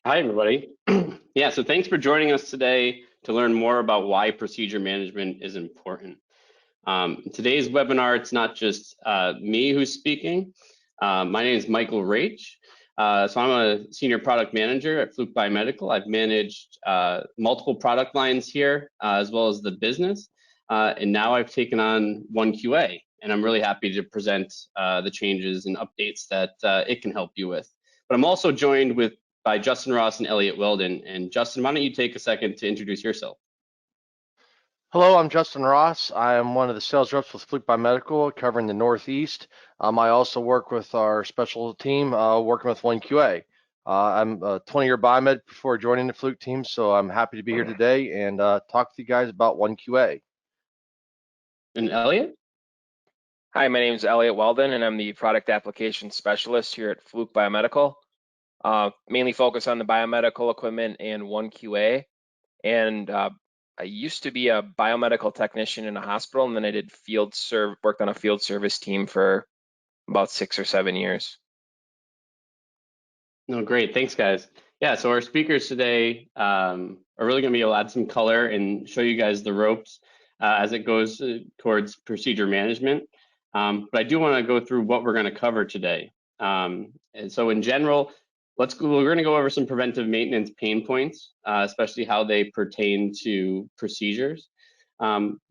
Hi, everybody. Yeah, so thanks for joining us today to learn more about why procedure management is important. In today's webinar, it's not just me who's speaking. My name is Michael Rach. So I'm a senior product manager at Fluke Biomedical. I've managed multiple product lines here, as well as the business. And now I've taken on OneQA, and I'm really happy to present the changes and updates that it can help you with. But I'm also joined by Justin Ross and Elliot Weldon. And Justin, why don't you take a second to introduce yourself? Hello, I'm Justin Ross. I am one of the sales reps with Fluke Biomedical covering the Northeast. I also work with our special team working with OneQA. I'm a 20-year biomed before joining the Fluke team, so I'm happy to be here today and talk to you guys about OneQA. And Elliot? Hi, my name is Elliot Weldon, and I'm the product application specialist here at Fluke Biomedical. Mainly focus on the biomedical equipment and OneQA. And I used to be a biomedical technician in a hospital, and then I did worked on a field service team for about 6 or 7 years. No, great. Thanks, guys. Yeah, so our speakers today are really going to be able to add some color and show you guys the ropes as it goes towards procedure management. But I do want to go through what we're going to cover today. And so in general, we're going to go over some preventive maintenance pain points, especially how they pertain to procedures.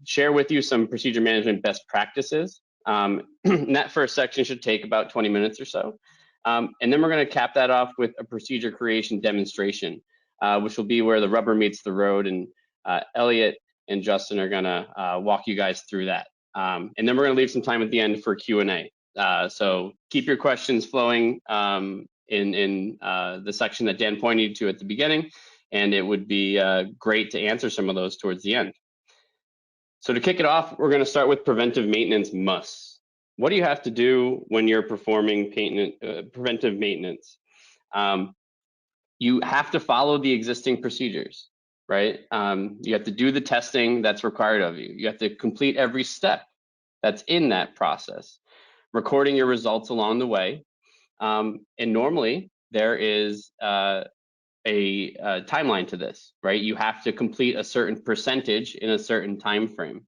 Share with you some procedure management best practices. And that first section should take about 20 minutes or so. And then we're going to cap that off with a procedure creation demonstration, which will be where the rubber meets the road. And Elliot and Justin are going to walk you guys through that. And then we're going to leave some time at the end for Q&A. So keep your questions flowing in the section that Dan pointed to at the beginning, and it would be great to answer some of those towards the end. So to kick it off, we're going to start with preventive maintenance musts. What do you have to do when you're performing preventive maintenance? You have to follow the existing procedures, right? You have to do the testing that's required of you. You have to complete every step that's in that process, recording your results along the way. And normally there is a timeline to this, right? You have to complete a certain percentage in a certain time frame.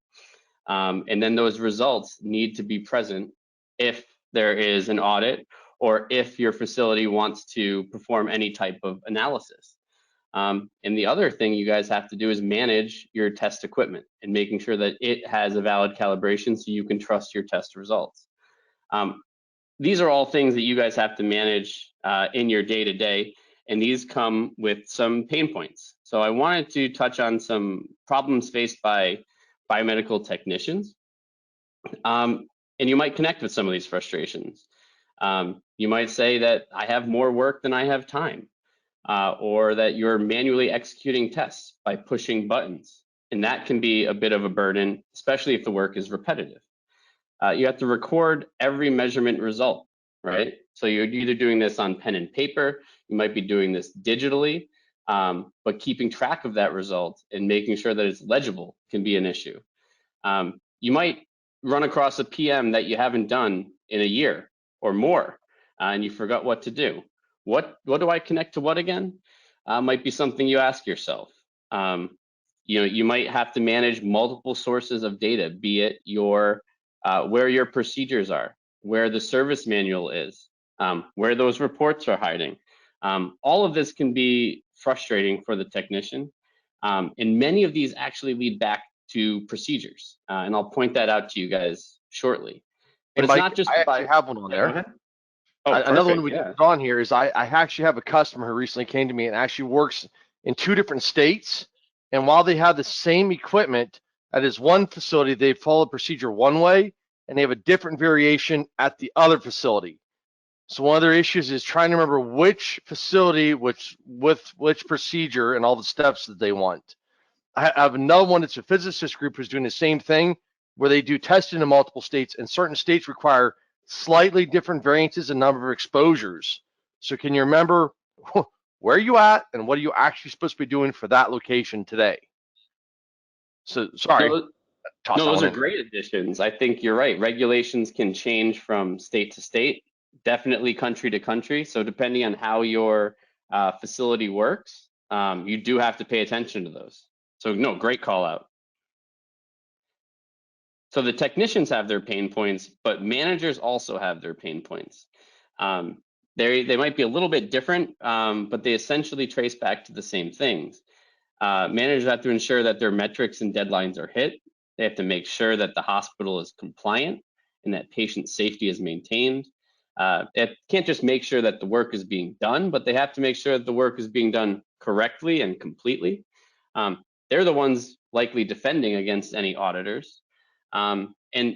And then those results need to be present if there is an audit or if your facility wants to perform any type of analysis. And the other thing you guys have to do is manage your test equipment and making sure that it has a valid calibration so you can trust your test results. These are all things that you guys have to manage in your day-to-day, and these come with some pain points. So I wanted to touch on some problems faced by biomedical technicians. And you might connect with some of these frustrations. You might say that I have more work than I have time, or that you're manually executing tests by pushing buttons. And that can be a bit of a burden, especially if the work is repetitive. You have to record every measurement result, right? So you're either doing this on pen and paper, you might be doing this digitally, but keeping track of that result and making sure that it's legible can be an issue. You might run across a PM that you haven't done in a year or more, and you forgot what to do. What do I connect to what again? Might be something you ask yourself. You might have to manage multiple sources of data, be it where your procedures are, where the service manual is, where those reports are hiding. All of this can be frustrating for the technician. And many of these actually lead back to procedures. And I'll point that out to you guys shortly. But it's Mike, not just I actually have one on there. Oh, another one we can put on here is I actually have a customer who recently came to me and actually works in 2 different states. And while they have the same equipment at his one facility, they follow the procedure one way and they have a different variation at the other facility. So one of their issues is trying to remember which facility, with which procedure and all the steps that they want. I have another one that's a physicist group who's doing the same thing where they do testing in multiple states, and certain states require slightly different variances and number of exposures. So can you remember where are you at and what are you actually supposed to be doing for that location today? So sorry. No, those are great additions. I think you're right. Regulations can change from state to state, definitely country to country. So depending on how your facility works, you do have to pay attention to those. So no, great call out. So the technicians have their pain points, but managers also have their pain points. They might be a little bit different, but they essentially trace back to the same things. Managers have to ensure that their metrics and deadlines are hit. They have to make sure that the hospital is compliant and that patient safety is maintained. They can't just make sure that the work is being done, but they have to make sure that the work is being done correctly and completely. They're the ones likely defending against any auditors. And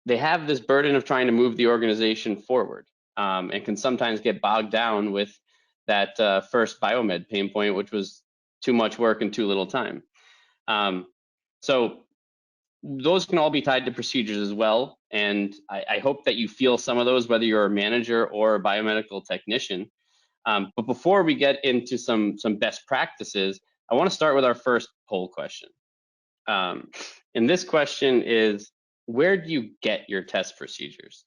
they have this burden of trying to move the organization forward, and can sometimes get bogged down with that first biomed pain point, which was too much work and too little time. So those can all be tied to procedures as well. And I hope that you feel some of those, whether you're a manager or a biomedical technician. But before we get into some best practices, I want to start with our first poll question. And this question is, where do you get your test procedures?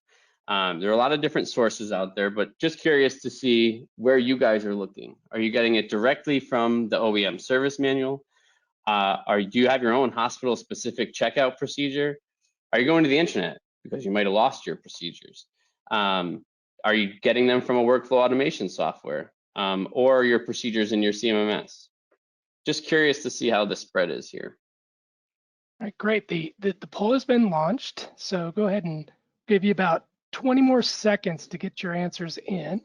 There are a lot of different sources out there, but just curious to see where you guys are looking. Are you getting it directly from the OEM service manual? Do you have your own hospital-specific checkout procedure? Are you going to the internet because you might have lost your procedures? Are you getting them from a workflow automation software, or your procedures in your CMMS? Just curious to see how the spread is here. All right, great. The poll has been launched, so go ahead and give you about 20 more seconds to get your answers in.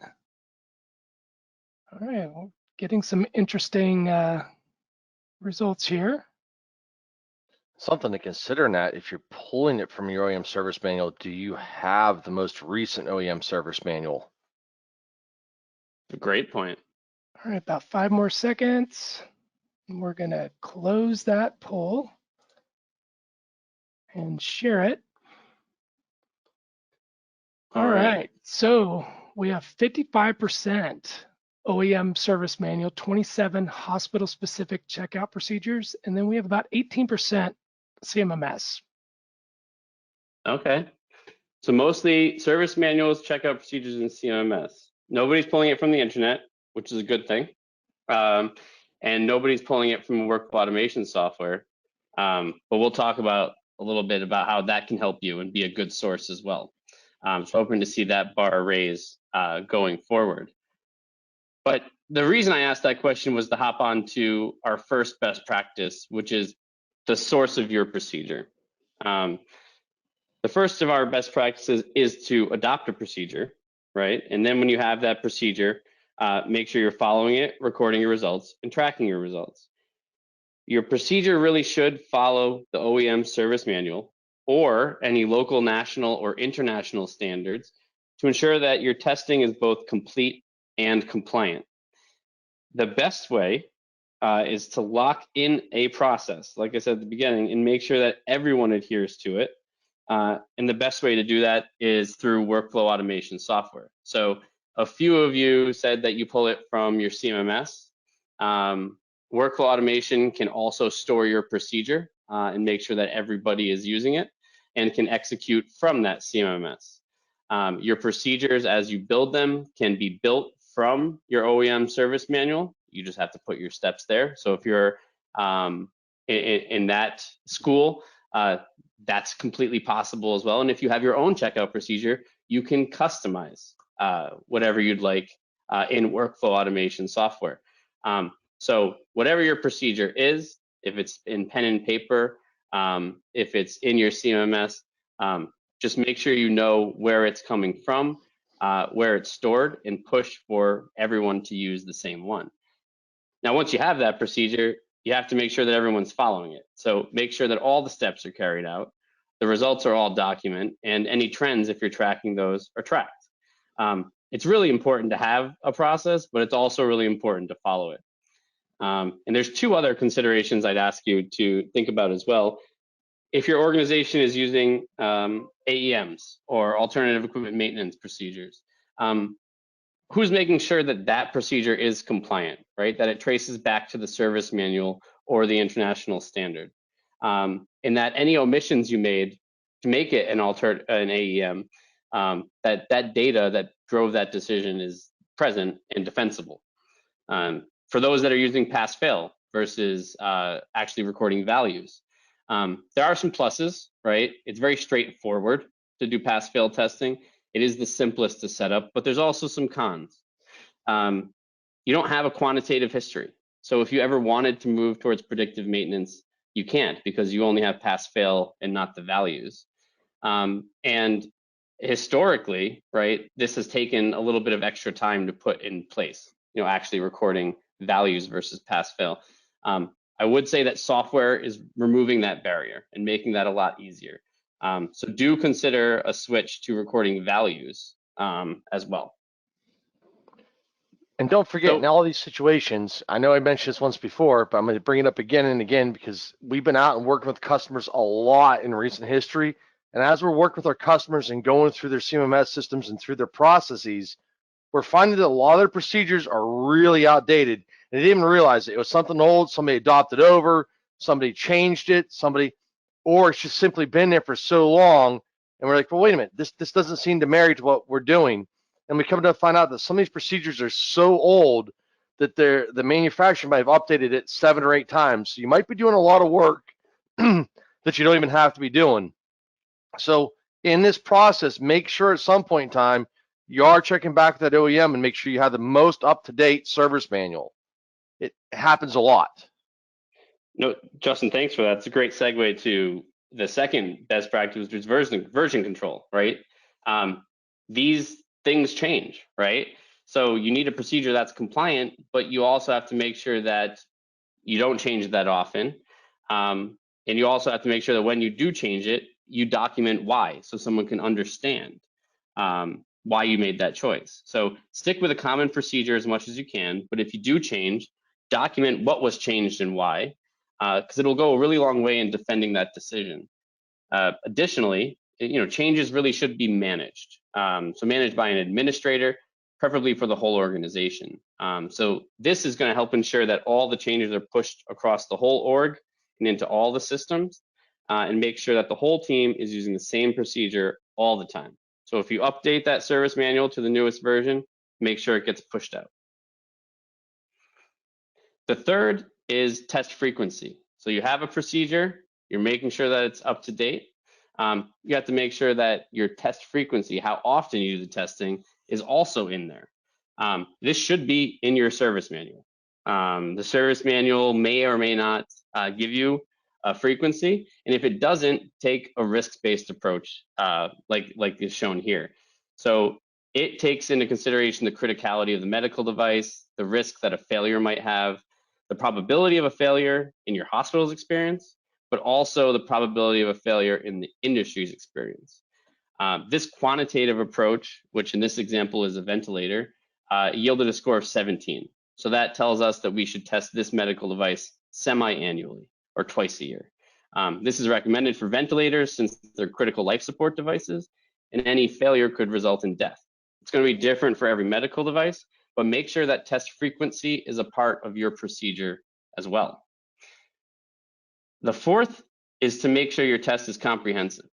All right, well, getting some interesting results here. Something to consider, Nat, if you're pulling it from your OEM service manual, do you have the most recent OEM service manual? Great point. All right, about 5 more seconds. And we're gonna close that poll and share it. All right, so we have 55% OEM service manual, 27 hospital-specific checkout procedures, and then we have about 18% CMMS. Okay, so mostly service manuals, checkout procedures, and CMMS. Nobody's pulling it from the internet, which is a good thing. And nobody's pulling it from workflow automation software. But we'll talk about a little bit about how that can help you and be a good source as well. So hoping to see that bar raise going forward. But the reason I asked that question was to hop on to our first best practice, which is the source of your procedure. The first of our best practices is to adopt a procedure, right? And then when you have that procedure, make sure you're following it, recording your results, and tracking your results. Your procedure really should follow the OEM service manual or any local, national, or international standards to ensure that your testing is both complete and compliant. The best way is to lock in a process, like I said at the beginning, and make sure that everyone adheres to it. And the best way to do that is through workflow automation software. So a few of you said that you pull it from your CMMS. Workflow automation can also store your procedure and make sure that everybody is using it and can execute from that CMMS. Your procedures, as you build them, can be built from your OEM service manual. You just have to put your steps there. So if you're in that school, that's completely possible as well. And if you have your own checkout procedure, you can customize whatever you'd like in workflow automation software. So whatever your procedure is, if it's in pen and paper, if it's in your CMMS, just make sure you know where it's coming from, where it's stored, and push for everyone to use the same one. Now, once you have that procedure, you have to make sure that everyone's following it. So make sure that all the steps are carried out, the results are all documented, and any trends, if you're tracking those, are tracked. It's really important to have a process, but it's also really important to follow it. And there's two other considerations I'd ask you to think about as well. If your organization is using AEMs or alternative equipment maintenance procedures, who's making sure that that procedure is compliant, right? That it traces back to the service manual or the international standard. And that any omissions you made to make it an AEM, that data that drove that decision is present and defensible. For those that are using pass-fail versus actually recording values, there are some pluses, right? It's very straightforward to do pass-fail testing. It is the simplest to set up, but there's also some cons. You don't have a quantitative history. So if you ever wanted to move towards predictive maintenance, you can't because you only have pass-fail and not the values. And historically, right, this has taken a little bit of extra time to put in place, actually recording values versus pass-fail. I would say that software is removing that barrier and making that a lot easier. So do consider a switch to recording values as well. And don't forget, in all these situations, I know I mentioned this once before, but I'm going to bring it up again and again because we've been out and working with customers a lot in recent history. And as we're working with our customers and going through their CMMS systems and through their processes, we're finding that a lot of their procedures are really outdated. And they didn't even realize it. It was something old, somebody adopted over, somebody changed it, or it's just simply been there for so long. And we're like, well, wait a minute, this doesn't seem to marry to what we're doing. And we come to find out that some of these procedures are so old that the manufacturer might have updated it 7 or 8 times. So you might be doing a lot of work that you don't even have to be doing. So in this process, make sure at some point in time, you are checking back with that OEM and make sure you have the most up-to-date service manual. It happens a lot. No, Justin, thanks for that. It's a great segue to the second best practice, which is version control, right? These things change, right? So you need a procedure that's compliant, but you also have to make sure that you don't change it that often. And you also have to make sure that when you do change it, you document why, so someone can understand why you made that choice. So stick with a common procedure as much as you can, but if you do change, document what was changed and why, because it'll go a really long way in defending that decision. Additionally, changes really should be managed. So managed by an administrator, preferably for the whole organization. So this is going to help ensure that all the changes are pushed across the whole org and into all the systems, and make sure that the whole team is using the same procedure all the time. So if you update that service manual to the newest version, make sure it gets pushed out. The third is test frequency. So you have a procedure, you're making sure that it's up to date. You have to make sure that your test frequency, how often you do the testing, is also in there. This should be in your service manual. The service manual may or may not give you a frequency, and if it doesn't, take a risk-based approach like is shown here. So it takes into consideration the criticality of the medical device, the risk that a failure might have, the probability of a failure in your hospital's experience, but also the probability of a failure in the industry's experience. This quantitative approach, which in this example is a ventilator, yielded a score of 17. So that tells us that we should test this medical device semi-annually or twice a year. This is recommended for ventilators since they're critical life support devices, and any failure could result in death. It's going to be different for every medical device, but make sure that test frequency is a part of your procedure as well. The fourth is to make sure your test is comprehensive.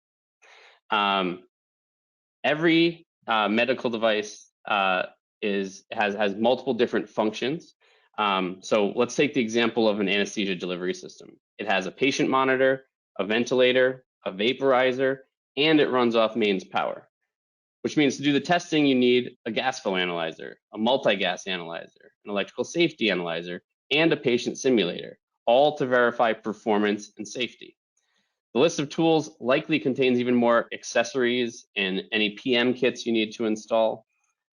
Every medical device has multiple different functions. So let's take the example of an anesthesia delivery system. It has a patient monitor, a ventilator, a vaporizer, and it runs off mains power, which means to do the testing, you need a gas flow analyzer, a multi-gas analyzer, an electrical safety analyzer, and a patient simulator, all to verify performance and safety. The list of tools likely contains even more accessories and any PM kits you need to install.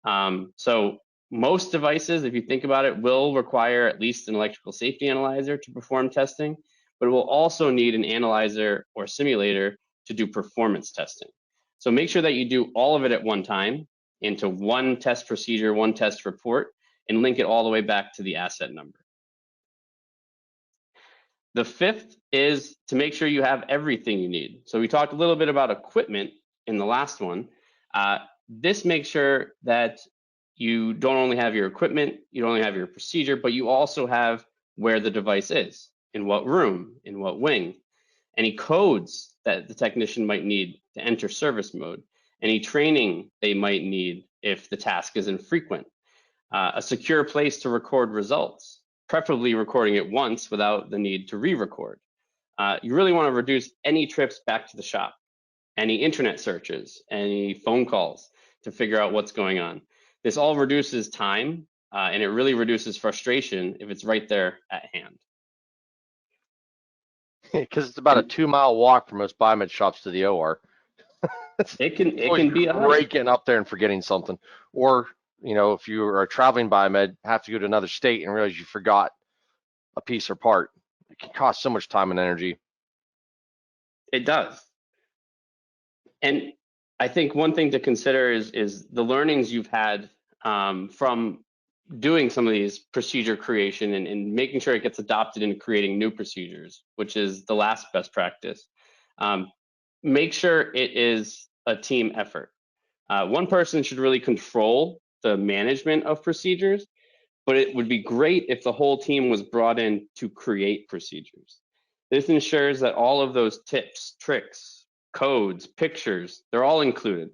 So most devices, if you think about it, will require at least an electrical safety analyzer to perform testing, but it will also need an analyzer or simulator to do performance testing. So make sure that you do all of it at one time into one test procedure, one test report, and link it all the way back to the asset number. The fifth is to make sure you have everything you need. So we talked a little bit about equipment in the last one. This makes sure that you don't only have your equipment, you don't only have your procedure, but you also have where the device is, in what room, in what wing, any codes that the technician might need to enter service mode, any training they might need if the task is infrequent. A secure place to record results, preferably recording it once without the need to re-record. You really want to reduce any trips back to the shop, any internet searches, any phone calls to figure out what's going on. This all reduces time, and it really reduces frustration if it's right there at hand. Because it's about a 2-mile walk from most biomed shops to the OR. It can be great getting up there and forgetting something, or if you are a traveling biomed, have to go to another state and realize you forgot a piece or part. It can cost so much time and energy. It does. And I think one thing to consider is the learnings you've had from doing some of these procedure creation and making sure it gets adopted into creating new procedures, which is the last best practice. Make sure it is a team effort. One person should really control the management of procedures, but it would be great if the whole team was brought in to create procedures. This ensures that all of those tips, tricks, codes, pictures, they're all included.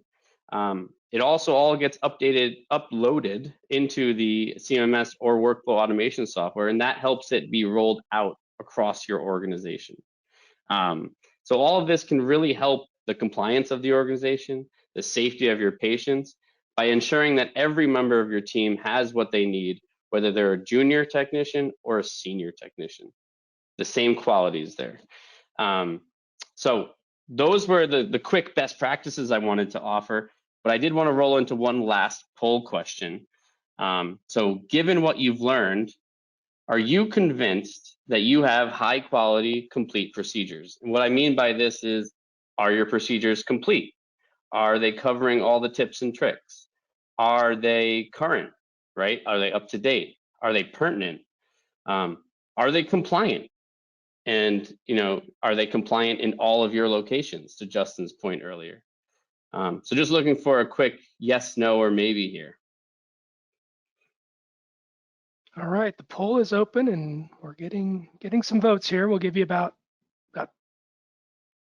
It also all gets uploaded into the CMMS or workflow automation software, and that helps it be rolled out across your organization. So all of this can really help the compliance of the organization, the safety of your patients, by ensuring that every member of your team has what they need, whether they're a junior technician or a senior technician. The same qualities there. So those were the quick best practices I wanted to offer, but I did want to roll into one last poll question. So given what you've learned, are you convinced that you have high quality, complete procedures? And what I mean by this is, are your procedures complete? Are they covering all the tips and tricks? Are they current, right? Are they up to date? Are they pertinent? Are they compliant? And are they compliant in all of your locations, to Justin's point earlier? So just looking for a quick yes, no, or maybe here. All right, the poll is open and we're getting some votes here. We'll give you about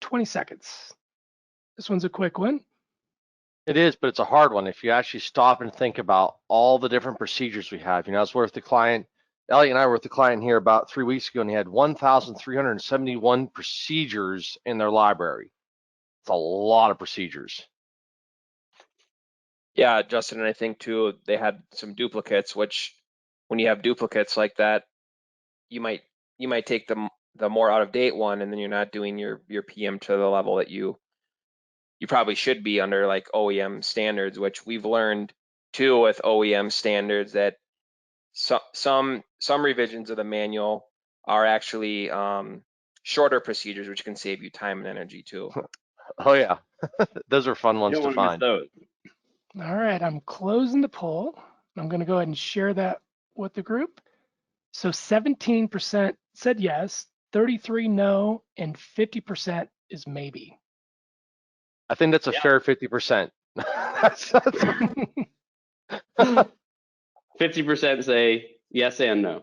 20 seconds. This one's a quick one. It is, but it's a hard one. If you actually stop and think about all the different procedures we have, I was with the client, Elliot and I were with the client here about 3 weeks ago, and he had 1,371 procedures in their library. It's a lot of procedures. Yeah, Justin, and I think too, they had some duplicates, which when you have duplicates like that, you might take the more out of date one, and then you're not doing your PM to the level that you probably should be under like OEM standards, which we've learned too with OEM standards that some revisions of the manual are actually shorter procedures, which can save you time and energy too. Oh yeah, those are fun ones to find. All right, I'm closing the poll. I'm going to go ahead and share that with the group. So 17% said yes, 33 no, and 50% is maybe. I think that's a fair 50%. 50% say yes and no.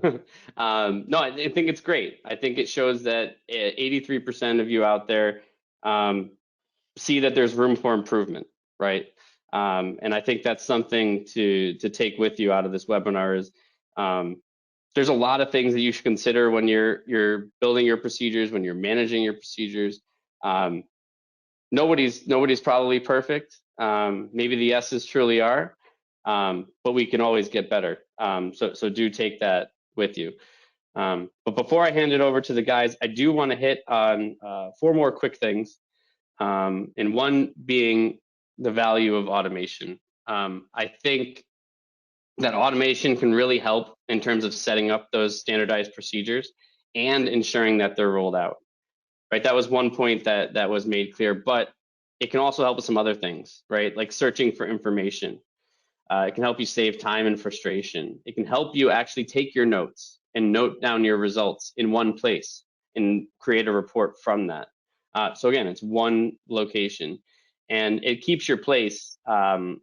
No, I think it's great. I think it shows that 83% of you out there see that there's room for improvement, right? And I think that's something to take with you out of this webinar is there's a lot of things that you should consider when you're building your procedures, when you're managing your procedures. Nobody's probably perfect. Maybe the yeses truly are, but we can always get better. So do take that with you. But before I hand it over to the guys, I do want to hit on 4 more quick things. And one being the value of automation. I think that automation can really help in terms of setting up those standardized procedures and ensuring that they're rolled out. Right, that was one point that was made clear, but it can also help with some other things, right? Like searching for information. It can help you save time and frustration. It can help you actually take your notes and note down your results in one place and create a report from that. So again, it's one location, and it keeps your place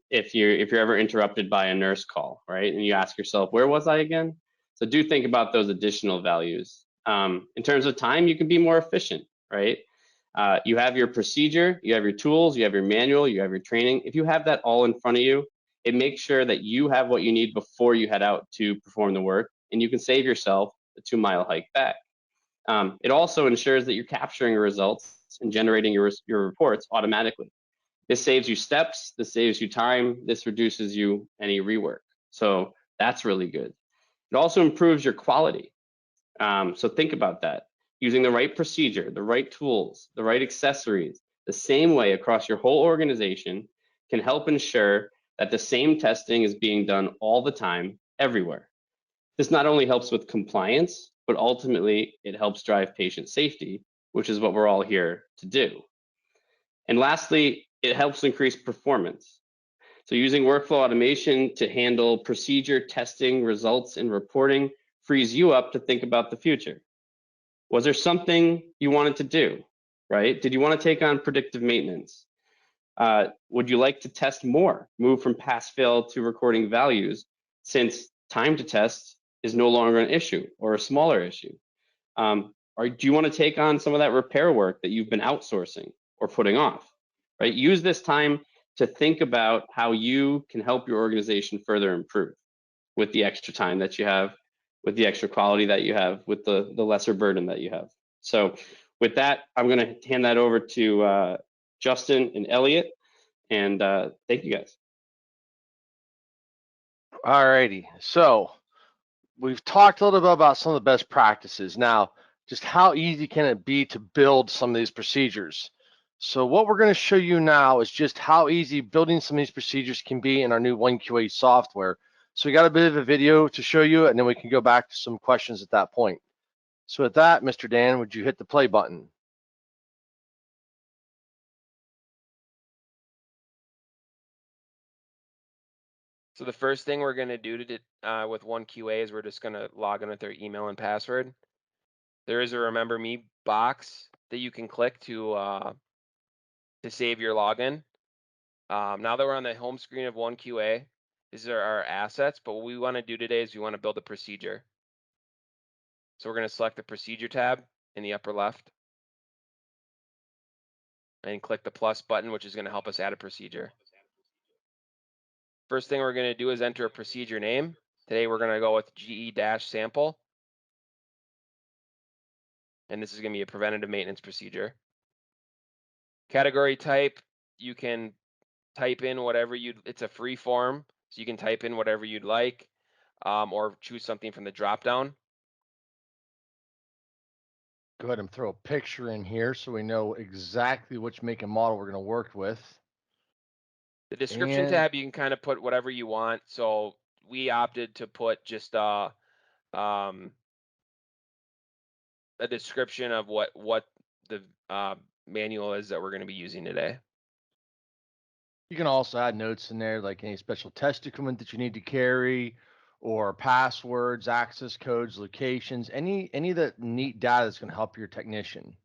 if you're ever interrupted by a nurse call, right? And you ask yourself, where was I again? So do think about those additional values. In terms of time, you can be more efficient, right? You have your procedure, you have your tools, you have your manual, you have your training. If you have that all in front of you, It makes sure that you have what you need before you head out to perform the work, and you can save yourself a 2-mile hike back. It also ensures that you're capturing results and generating your reports automatically. This saves you steps, this saves you time, this reduces you any rework. So that's really good. It also improves your quality. So think about that. Using the right procedure, the right tools, the right accessories, the same way across your whole organization can help ensure that the same testing is being done all the time, everywhere. This not only helps with compliance, but ultimately it helps drive patient safety, which is what we're all here to do. And lastly, it helps increase performance. So using workflow automation to handle procedure testing, results, and reporting frees you up to think about the future. Was there something you wanted to do, right? Did you want to take on predictive maintenance? Would you like to test more, move from pass-fail to recording values, since time to test is no longer an issue or a smaller issue? Or do you want to take on some of that repair work that you've been outsourcing or putting off, right? Use this time to think about how you can help your organization further improve with the extra time that you have, with the extra quality that you have, with the lesser burden that you have. So with that, I'm going to hand that over to Justin and Elliot, and thank you guys. All righty. So we've talked a little bit about some of the best practices. Now, just how easy can it be to build some of these procedures? So what we're going to show you now is just how easy building some of these procedures can be in our new OneQA software. So we got a bit of a video to show you, and then we can go back to some questions at that point. So with that, Mr. Dan, would you hit the play button? So the first thing we're going to do with OneQA is we're just going to log in with their email and password. There is a Remember Me box that you can click to save your login. Now that we're on the home screen of OneQA, these are our assets, but what we want to do today is we want to build a procedure. So we're going to select the procedure tab in the upper left and click the plus button, which is going to help us add a procedure. First thing we're going to do is enter a procedure name. Today we're going to go with GE-sample. And this is going to be a preventative maintenance procedure. Category type, you can type in whatever it's a free form, so you can type in whatever you'd like, or choose something from the drop-down. Go ahead and throw a picture in here so we know exactly which make and model we're going to work with. The description tab, you can kind of put whatever you want. So we opted to put just a description of what the manual is that we're going to be using today. You can also add notes in there, like any special test equipment that you need to carry, or passwords, access codes, locations, any of that neat data that's going to help your technician.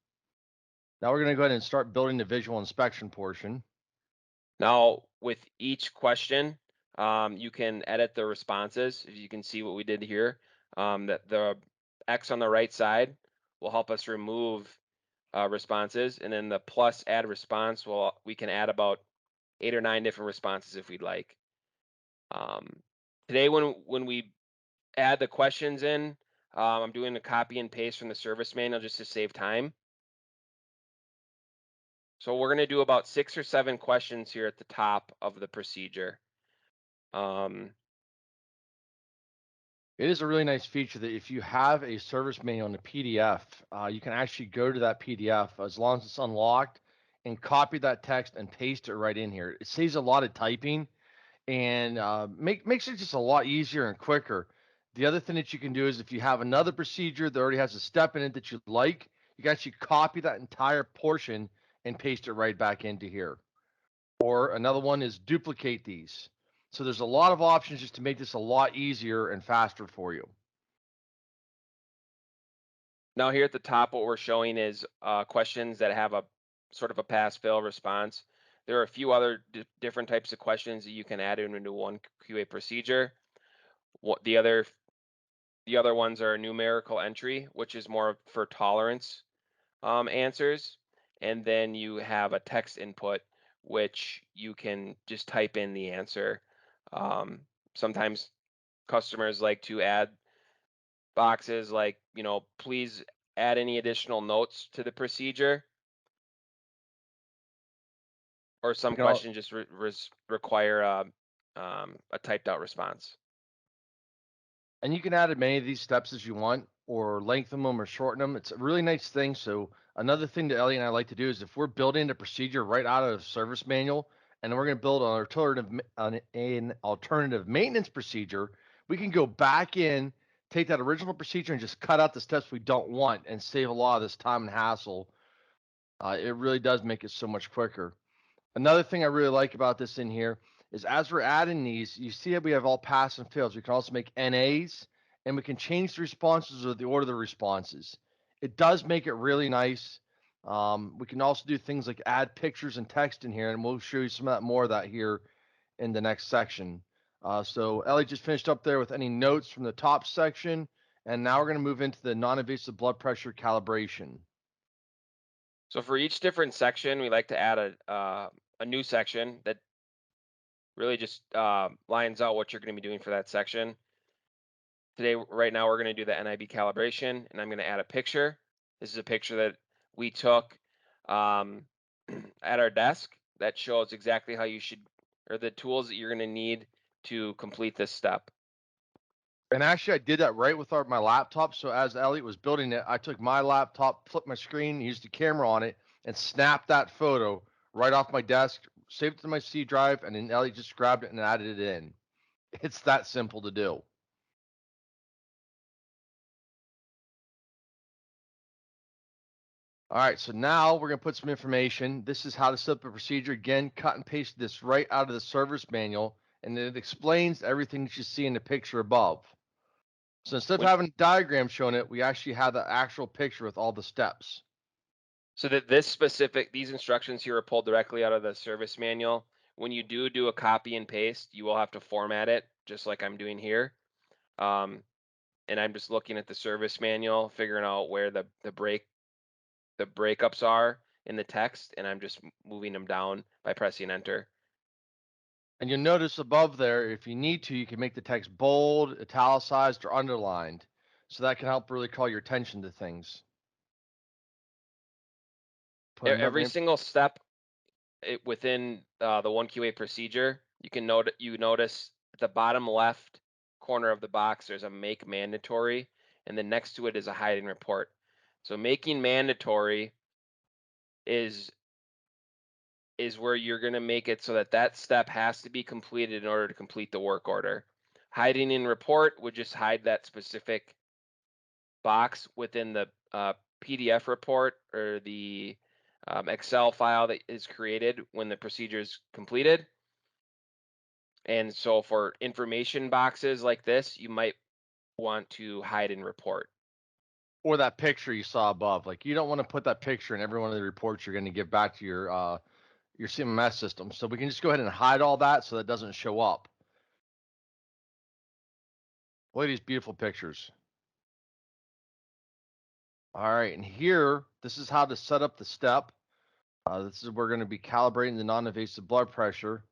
Now we're going to go ahead and start building the visual inspection portion. Now, with each question, you can edit the responses. If you can see what we did here, that the X on the right side will help us remove responses, and then the plus add response, we can add about 8 or 9 different responses if we'd like. Today, when we add the questions in, I'm doing a copy and paste from the service manual just to save time. So we're going to do about 6 or 7 questions here at the top of the procedure. It is a really nice feature that if you have a service manual in a PDF, you can actually go to that PDF as long as it's unlocked and copy that text and paste it right in here. It saves a lot of typing and makes it just a lot easier and quicker. The other thing that you can do is if you have another procedure that already has a step in it that you like, you can actually copy that entire portion and paste it right back into here. Or another one is duplicate these. So there's a lot of options just to make this a lot easier and faster for you. Now here at the top, what we're showing is questions that have a sort of a pass-fail response. There are a few other different types of questions that you can add into one QA procedure. The other ones are a numerical entry, which is more for tolerance answers. And then you have a text input, which you can just type in the answer Sometimes customers like to add boxes like, please add any additional notes to the procedure, or some You can al- questions just require a typed out response. And you can add as many of these steps as you want, or lengthen them or shorten them. It's a really nice thing. So another thing that Ellie and I like to do is if we're building a procedure right out of the service manual, and we're going to build an alternative maintenance procedure, we can go back in, take that original procedure, and just cut out the steps we don't want, and save a lot of this time and hassle. It really does make it so much quicker. Another thing I really like about this in here is as we're adding these, you see how we have all pass and fails. We can also make NAs, and we can change the responses or the order of the responses. It does make it really nice. We can also do things like add pictures and text in here, and we'll show you some of that more of that here in the next section. So Ellie just finished up there with any notes from the top section, and now we're going to move into the non-invasive blood pressure calibration. So for each different section, we like to add a new section that really just lines out what you're going to be doing for that section. Today, right now, we're going to do the NIB calibration, and I'm going to add a picture. This is a picture that we took at our desk that shows exactly how you should, or the tools that you're going to need to complete this step. And actually, I did that right with my laptop. So as Elliot was building it, I took my laptop, flipped my screen, used the camera on it, and snapped that photo right off my desk, saved it to my C drive, and then Elliot just grabbed it and added it in. It's that simple to do. All right, so now we're going to put some information. This is how to set up a procedure. Again, cut and paste this right out of the service manual, and it explains everything that you see in the picture above. So instead of having a diagram showing it, we actually have the actual picture with all the steps. So that these instructions here are pulled directly out of the service manual. When you do a copy and paste, you will have to format it, just like I'm doing here. And I'm just looking at the service manual, figuring out where the breakups are in the text, and I'm just moving them down by pressing enter. And you'll notice above there, if you need to, you can make the text bold, italicized, or underlined. So that can help really call your attention to things. Every single step within the OneQA procedure, you notice at the bottom left corner of the box, there's a make mandatory, and then next to it is a hide and report. So making mandatory is where you're going to make it so that step has to be completed in order to complete the work order. Hiding in report would just hide that specific box within the PDF report or the Excel file that is created when the procedure is completed. And so for information boxes like this, you might want to hide and report. Or that picture you saw above. Like you don't want to put that picture in every one of the reports you're going to give back to your CMS system. So we can just go ahead and hide all that so that doesn't show up. Look at these beautiful pictures. All right, and here, this is how to set up the step. This is we're going to be calibrating the non-invasive blood pressure.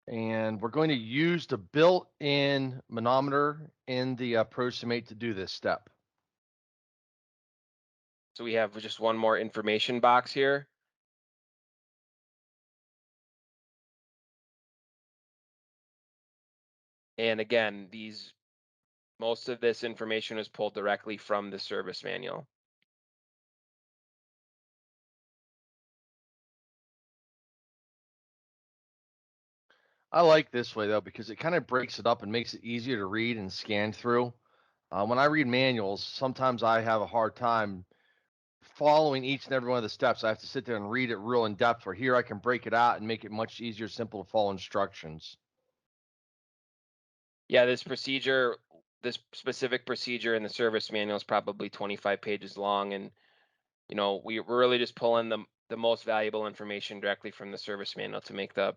And we're going to use the built-in manometer in the ProSumate to do this step. So we have just one more information box here. And again, most of this information is pulled directly from the service manual. I like this way though, because it kind of breaks it up and makes it easier to read and scan through. When I read manuals, sometimes I have a hard time following each and every one of the steps. I have to sit there and read it real in depth, where here I can break it out and make it much easier, simple to follow instructions. Yeah, this specific procedure in the service manual is probably 25 pages long, and we're really just pulling the most valuable information directly from the service manual to make the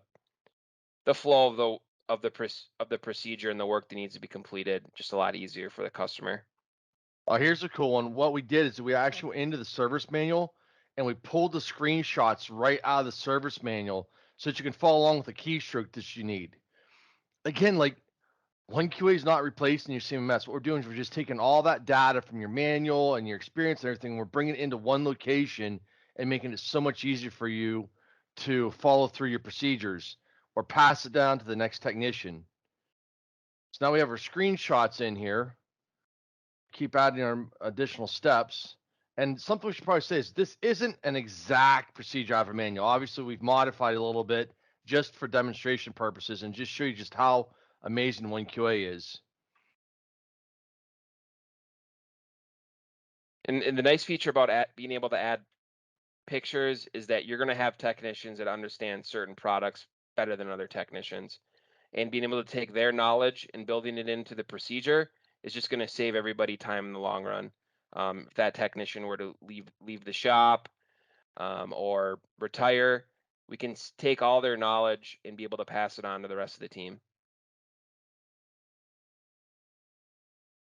flow of the procedure and the work that needs to be completed just a lot easier for the customer. Here's a cool one. What we did is we actually went into the service manual and we pulled the screenshots right out of the service manual so that you can follow along with the keystroke that you need. again, like OneQA is not replacing your CMS. What we're doing is we're just taking all that data from your manual and your experience and everything. We're bringing it into one location and making it so much easier for you to follow through your procedures or pass it down to the next technician. So now we have our screenshots in here. Keep adding our additional steps. And something we should probably say is this isn't an exact procedure out of a manual. Obviously, we've modified it a little bit just for demonstration purposes and just show you just how amazing OneQA is. And the nice feature about being able to add pictures is that you're going to have technicians that understand certain products better than other technicians. And being able to take their knowledge and building it into the procedure is just going to save everybody time in the long run. If that technician were to leave the shop or retire, we can take all their knowledge and be able to pass it on to the rest of the team.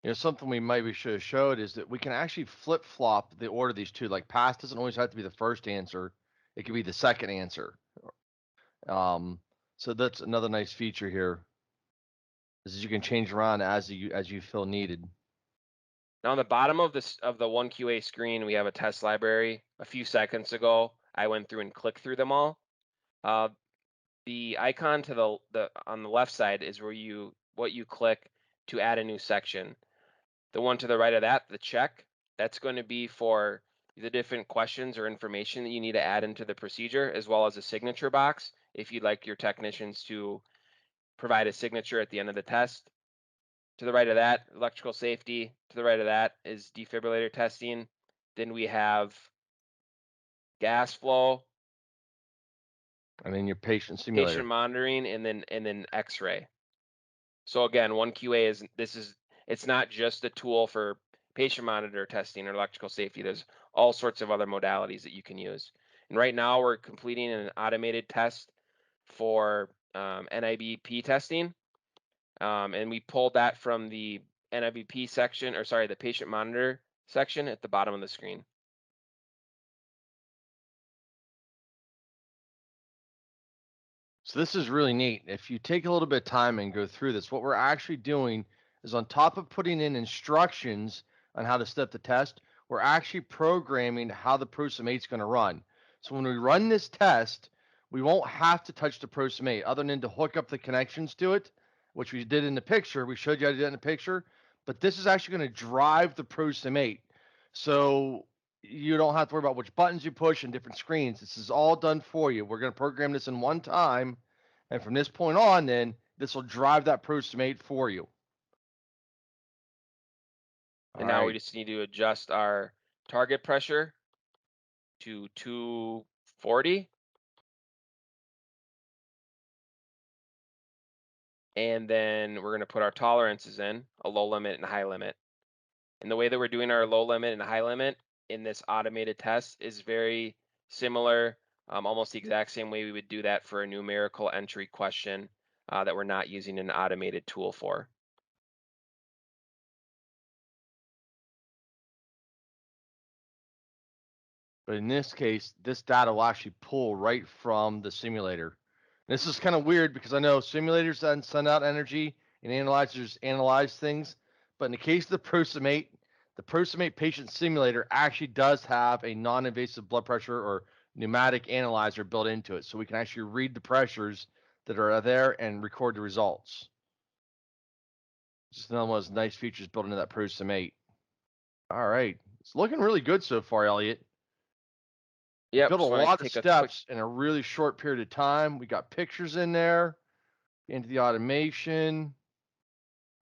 You know, something we maybe should have showed is that we can actually flip-flop the order of these two. Like past doesn't always have to be the first answer. It could be the second answer. So that's another nice feature here. Is you can change around as you feel needed. Now on the bottom of the OneQA screen, we have a test library. A few seconds ago, I went through and clicked through them all. The icon to the on the left side is where what you click to add a new section. The one to the right of that, the check, that's going to be for the different questions or information that you need to add into the procedure, as well as a signature box if you'd like your technicians to provide a signature at the end of the test. To the right of that, electrical safety. To the right of that is defibrillator testing. Then we have gas flow, And then your patient simulator. patient monitoring, and then X-ray. So again, OneQA it's not just a tool for patient monitor testing or electrical safety. There's all sorts of other modalities that you can use. And right now we're completing an automated test for NIBP testing. And we pulled that from the NIBP section, or sorry, the patient monitor section at the bottom of the screen. So this is really neat. If you take a little bit of time and go through this, what we're actually doing is on top of putting in instructions on how to step the test, we're actually programming how the ProSum8 is going to run. So when we run this test, we won't have to touch the ProSum8 other than to hook up the connections to it, which we did in the picture. We showed you how to do that in the picture, but this is actually going to drive the ProSum8. So you don't have to worry about which buttons you push and different screens. This is all done for you. We're going to program this in one time. And from this point on, then this will drive that ProSum8 for you. And now we just need to adjust our target pressure to 240. And then we're going to put our tolerances in, a low limit and a high limit. And the way that we're doing our low limit and high limit in this automated test is very similar, almost the exact same way we would do that for a numerical entry question that we're not using an automated tool for. But in this case, this data will actually pull right from the simulator. And this is kind of weird because I know simulators then send out energy and analyzers analyze things. But in the case of the ProSum8 patient simulator actually does have a non-invasive blood pressure or pneumatic analyzer built into it. So we can actually read the pressures that are there and record the results. Just another one of those nice features built into that ProSum8. All right. It's looking really good so far, Elliot. Yep, Built a so lot of steps in a really short period of time. We got pictures in there into the automation.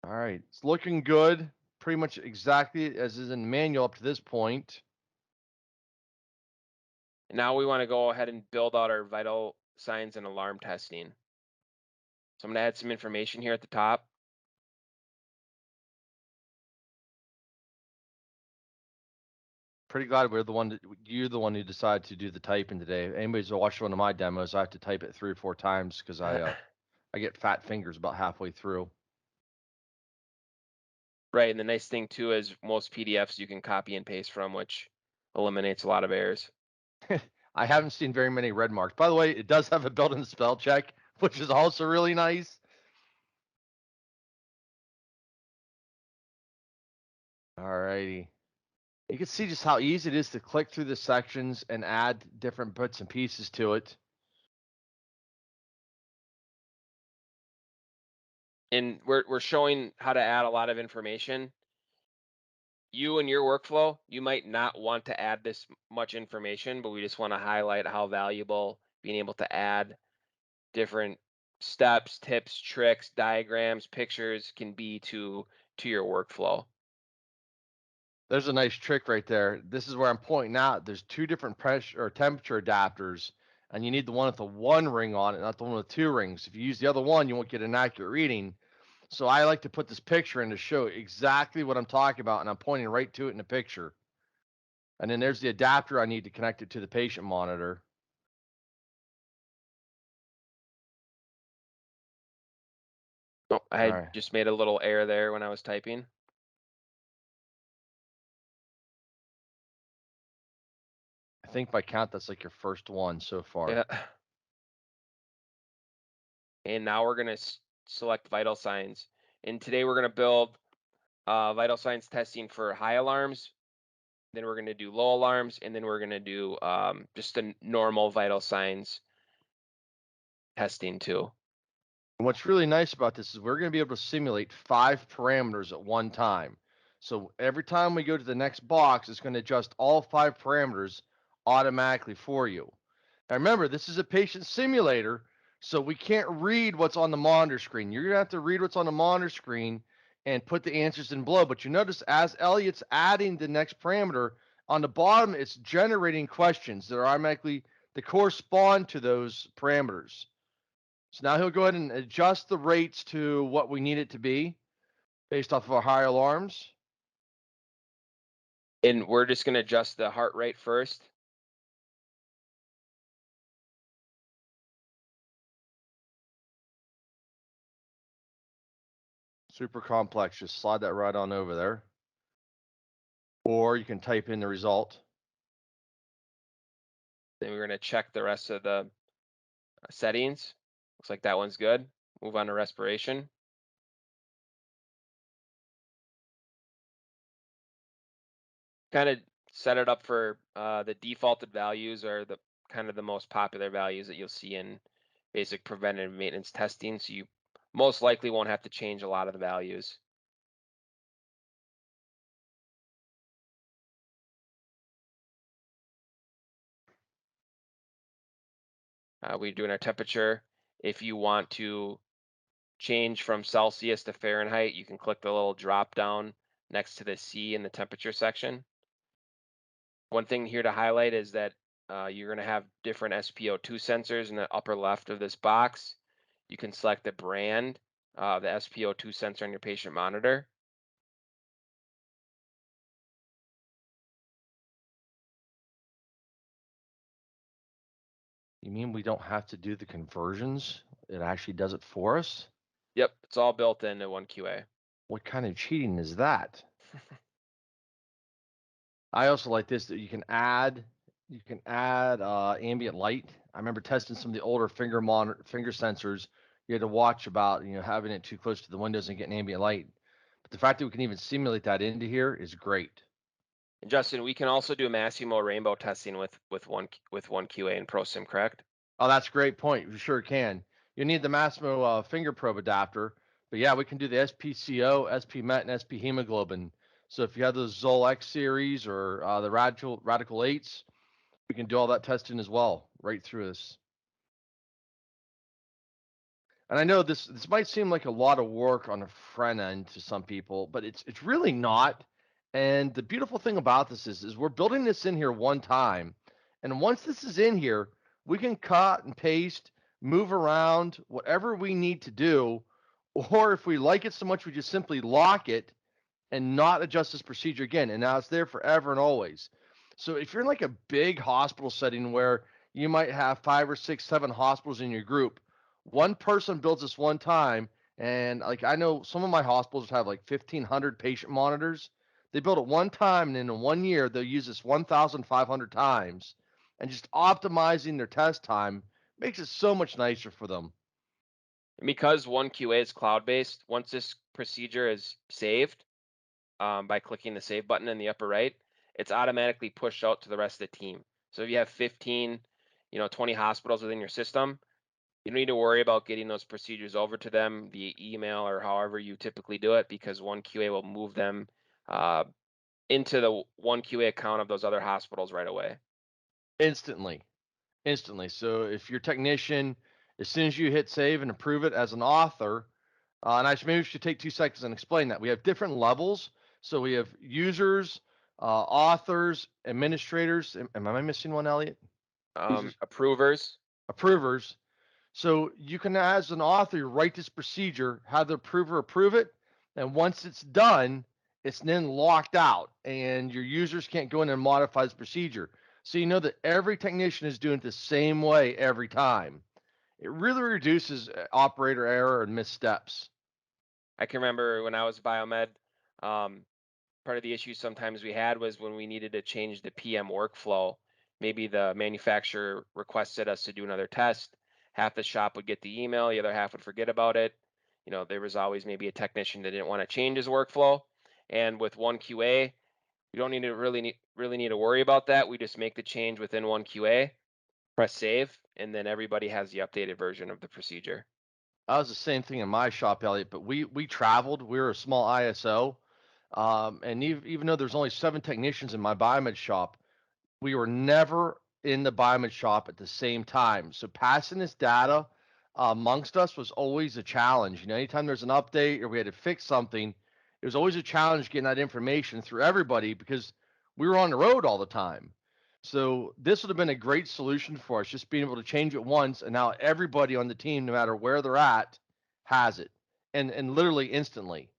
All right, it's looking good. Pretty much exactly as is in the manual up to this point. Now we want to go ahead and build out our vital signs and alarm testing. So I'm going to add some information here at the top. Pretty glad you're the one who decided to do the typing today. If anybody's watched one of my demos, I have to type it 3 or 4 times because I get fat fingers about halfway through. Right, and the nice thing too is most PDFs you can copy and paste from, which eliminates a lot of errors. I haven't seen very many red marks. By the way, it does have a built-in spell check, which is also really nice. All righty. You can see just how easy it is to click through the sections and add different bits and pieces to it. And we're showing how to add a lot of information. You and your workflow, you might not want to add this much information, but we just want to highlight how valuable being able to add different steps, tips, tricks, diagrams, pictures can be to your workflow. There's a nice trick right there. This is where I'm pointing out. There's two different pressure or temperature adapters, and you need the one with the one ring on it, not the one with two rings. If you use the other one, you won't get an accurate reading. So I like to put this picture in to show exactly what I'm talking about, and I'm pointing right to it in the picture. And then there's the adapter I need to connect it to the patient monitor. Oh, I All right. just made a little error there when I was typing. I think by count, that's like your first one so far. Yeah. And now we're going to select vital signs. And today we're going to build vital signs testing for high alarms. Then we're going to do low alarms, and then we're going to do just a normal vital signs testing too. And what's really nice about this is we're going to be able to simulate 5 parameters at one time. So every time we go to the next box, it's going to adjust all 5 parameters automatically for you. Now remember, this is a patient simulator, so we can't read what's on the monitor screen. You're going to have to read what's on the monitor screen and put the answers in below. But you notice as Elliot's adding the next parameter, on the bottom, it's generating questions that are automatically that correspond to those parameters. So now he'll go ahead and adjust the rates to what we need it to be based off of our high alarms. And we're just going to adjust the heart rate first. Super complex. Just slide that right on over there. Or you can type in the result. Then we're going to check the rest of the settings. Looks like that one's good. Move on to respiration. Kind of set it up for the defaulted values are the kind of the most popular values that you'll see in basic preventative maintenance testing. So you most likely won't have to change a lot of the values. We're doing our temperature. If you want to change from Celsius to Fahrenheit, you can click the little drop down next to the C in the temperature section. One thing here to highlight is that you're going to have different SpO2 sensors in the upper left of this box. You can select the brand, the SpO2 sensor on your patient monitor. You mean we don't have to do the conversions? It actually does it for us? Yep, it's all built into OneQA. What kind of cheating is that? I also like this that you can add ambient light. I remember testing some of the older finger sensors. You had to watch about having it too close to the windows and getting ambient light. But the fact that we can even simulate that into here is great. And Justin, we can also do Massimo rainbow testing with OneQA and ProSim, correct? Oh, that's a great point. You sure can. You need the Massimo finger probe adapter, but yeah, we can do the SPCO, SP-MET, and SP hemoglobin. So if you have those Zol X series or the Radical 8s, we can do all that testing as well right through this. And I know this might seem like a lot of work on the front end to some people, but it's really not. And the beautiful thing about this is we're building this in here one time, and once this is in here, we can cut and paste, move around, whatever we need to do, or if we like it so much, we just simply lock it and not adjust this procedure again. And now it's there forever and always. So if you're in like a big hospital setting where you might have 5 or 6, 7 hospitals in your group, one person builds this one time. And like I know some of my hospitals have like 1,500 patient monitors. They build it one time, and in 1 year, they'll use this 1,500 times. And just optimizing their test time makes it so much nicer for them. And because OneQA is cloud-based, once this procedure is saved, by clicking the save button in the upper right, it's automatically pushed out to the rest of the team. So if you have 15, 20 hospitals within your system, you don't need to worry about getting those procedures over to them via email or however you typically do it, because OneQA will move them into the OneQA account of those other hospitals right away. Instantly. So if your technician, as soon as you hit save and approve it as an author, and maybe we should take 2 seconds and explain that. We have different levels. So we have users, authors, administrators. Am I missing one, Elliot? Approvers. Approvers. So you can, as an author, write this procedure, have the approver approve it, and once it's done, it's then locked out, and your users can't go in and modify this procedure. So you know that every technician is doing it the same way every time. It really reduces operator error and missteps. I can remember when I was biomed, part of the issue sometimes we had was when we needed to change the PM workflow. Maybe the manufacturer requested us to do another test. Half the shop would get the email, the other half would forget about it. There was always maybe a technician that didn't want to change his workflow. And with OneQA, we don't need to really need to worry about that. We just make the change within OneQA, press save, and then everybody has the updated version of the procedure. That was the same thing in my shop, Elliot, but we traveled. We were a small ISO. And even though there's only 7 technicians in my biomed shop, we were never in the biomed shop at the same time. So passing this data amongst us was always a challenge. Anytime there's an update or we had to fix something, it was always a challenge getting that information through everybody because we were on the road all the time. So this would have been a great solution for us, just being able to change it once, and now everybody on the team, no matter where they're at, has it, and literally instantly.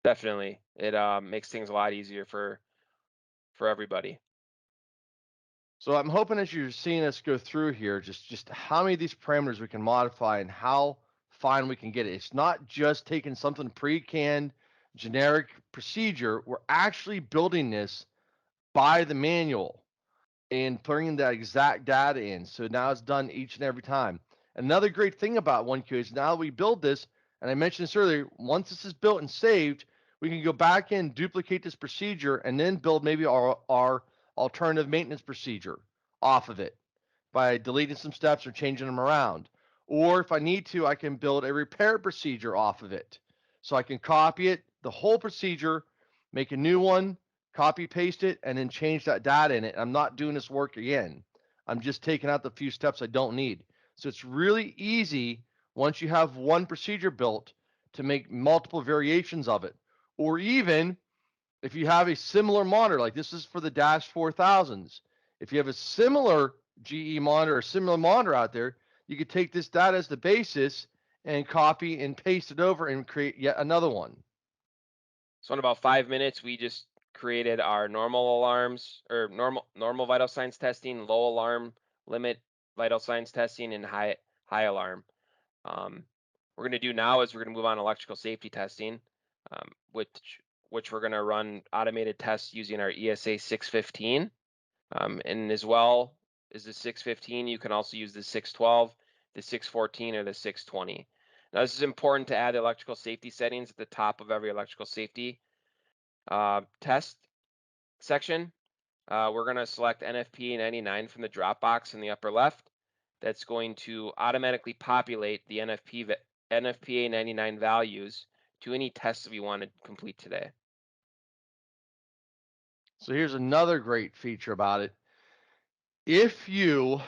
Definitely, it makes things a lot easier for everybody. So I'm hoping as you're seeing us go through here, just how many of these parameters we can modify and how fine we can get it. It's not just taking something pre-canned, generic procedure. We're actually building this by the manual and putting that exact data in. So now it's done each and every time. Another great thing about OneQA is now we build this, and I mentioned this earlier, once this is built and saved, we can go back in, duplicate this procedure, and then build maybe our alternative maintenance procedure off of it by deleting some steps or changing them around. Or if I need to, I can build a repair procedure off of it. So I can copy it, the whole procedure, make a new one, copy paste it, and then change that data in it. I'm not doing this work again. I'm just taking out the few steps I don't need. So it's really easy once you have one procedure built to make multiple variations of it. Or even if you have a similar monitor, like this is for the Dash 4000s. If you have a similar GE monitor or similar monitor out there, you could take this data as the basis and copy and paste it over and create yet another one. So in about 5 minutes, we just created our normal alarms, or normal vital signs testing, low alarm limit vital signs testing, and high alarm. We're going to do now is we're going to move on to electrical safety testing, which we're going to run automated tests using our ESA 615. And as well as the 615, you can also use the 612, the 614, or the 620. Now, this is important to add the electrical safety settings at the top of every electrical safety test section. We're going to select NFPA 99 from the drop box in the upper left. That's going to automatically populate the NFPA 99 values to any tests that we want to complete today. So here's another great feature about it. If you